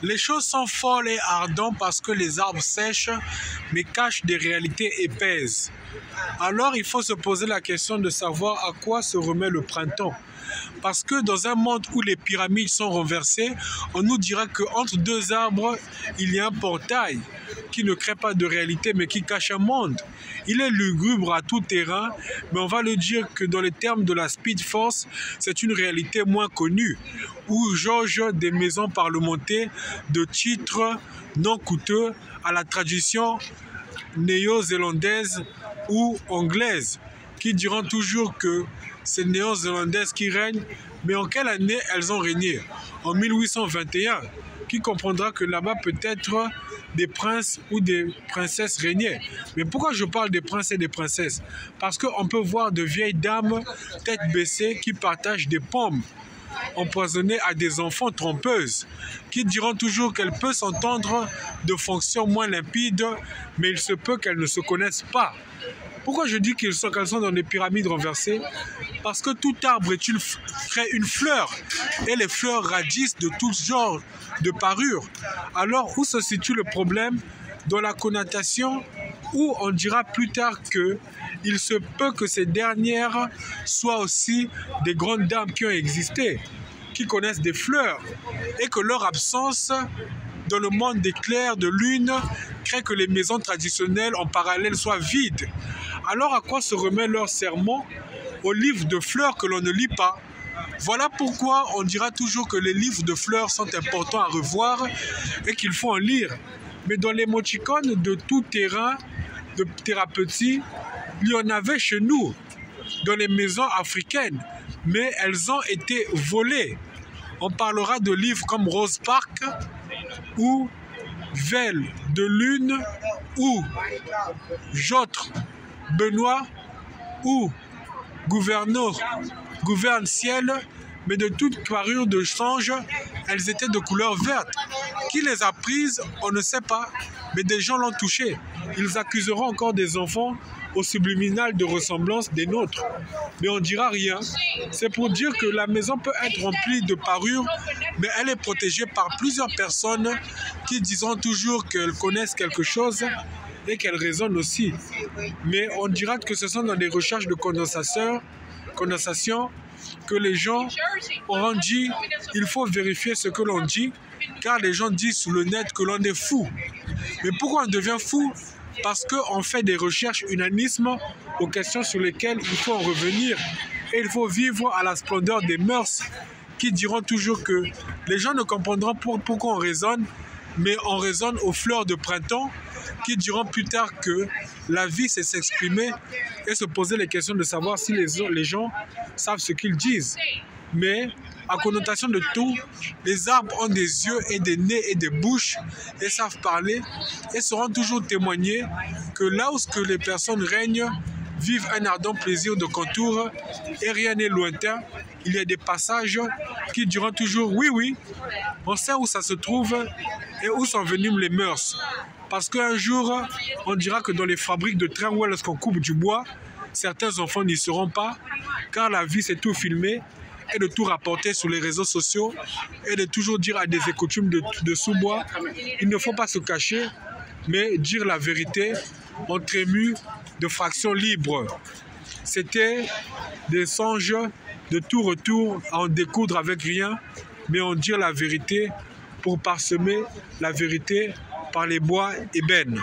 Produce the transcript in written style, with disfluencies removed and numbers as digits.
Les choses sont folles et ardentes parce que les arbres sèchent, mais cachent des réalités épaisses. Alors il faut se poser la question de savoir à quoi se remet le printemps. Parce que dans un monde où les pyramides sont renversées, on nous dira qu'entre deux arbres, il y a un portail qui ne crée pas de réalité mais qui cache un monde. Il est lugubre à tout terrain, mais on va le dire que dans les termes de la Speed Force, c'est une réalité moins connue, où jauge des maisons parlementées de titres non coûteux à la tradition néo-zélandaise ou anglaise, qui diront toujours que c'est néo-zélandaises qui règnent, mais en quelle année elles ont régné? En 1821, qui comprendra que là-bas peut-être des princes ou des princesses régnaient. Mais pourquoi je parle des princes et des princesses? Parce qu'on peut voir de vieilles dames tête baissée qui partagent des pommes empoisonnées à des enfants trompeuses, qui diront toujours qu'elles peuvent s'entendre de fonctions moins limpides, mais il se peut qu'elles ne se connaissent pas. Pourquoi je dis qu'elles sont dans des pyramides renversées? Parce que tout arbre crée une fleur, et les fleurs radissent de tout genre de parures. Alors, où se situe le problème? Dans la connotation, où on dira plus tard que il se peut que ces dernières soient aussi des grandes dames qui ont existé, qui connaissent des fleurs, et que leur absence dans le monde des clairs de lune crée que les maisons traditionnelles en parallèle soient vides. Alors à quoi se remet leur serment? Aux livres de fleurs que l'on ne lit pas. Voilà pourquoi on dira toujours que les livres de fleurs sont importants à revoir et qu'il faut en lire. Mais dans les moticônes de tout terrain, de thérapeutique, il y en avait chez nous, dans les maisons africaines, mais elles ont été volées. On parlera de livres comme Rose Park ou Veille de Lune ou Jotre Benoît ou Gouverne Ciel, mais de toute parure de change, elles étaient de couleur verte. Qui les a prises, on ne sait pas, mais des gens l'ont touché. Ils accuseront encore des enfants au subliminal de ressemblance des nôtres. Mais on ne dira rien. C'est pour dire que la maison peut être remplie de parures, mais elle est protégée par plusieurs personnes qui diront toujours qu'elles connaissent quelque chose et qu'elles raisonnent aussi. Mais on dira que ce sont dans des recherches de condensation que les gens auront dit il faut vérifier ce que l'on dit, car les gens disent sous le net que l'on est fou. Mais pourquoi on devient fou? Parce qu'on fait des recherches unanismes aux questions sur lesquelles il faut en revenir. Et il faut vivre à la splendeur des mœurs qui diront toujours que les gens ne comprendront pourquoi on raisonne, mais on raisonne aux fleurs de printemps qui diront plus tard que la vie c'est s'exprimer et se poser les questions de savoir si les gens savent ce qu'ils disent. Mais à connotation de tout, les arbres ont des yeux et des nez et des bouches et savent parler et sauront toujours témoigner que là où les personnes règnent, vivent un ardent plaisir de contour et rien n'est lointain. Il y a des passages qui diront toujours oui, oui, on sait où ça se trouve et où sont venues les mœurs. Parce qu'un jour, on dira que dans les fabriques de trains où est-ce qu'on coupe du bois, certains enfants n'y seront pas, car la vie c'est tout filmer et de tout rapporter sur les réseaux sociaux et de toujours dire à des coutumes de sous-bois, il ne faut pas se cacher, mais dire la vérité entre émus de fractions libres. C'était des songes de tout retour à en découdre avec rien, mais en dire la vérité pour parsemer la vérité par les bois ébènes.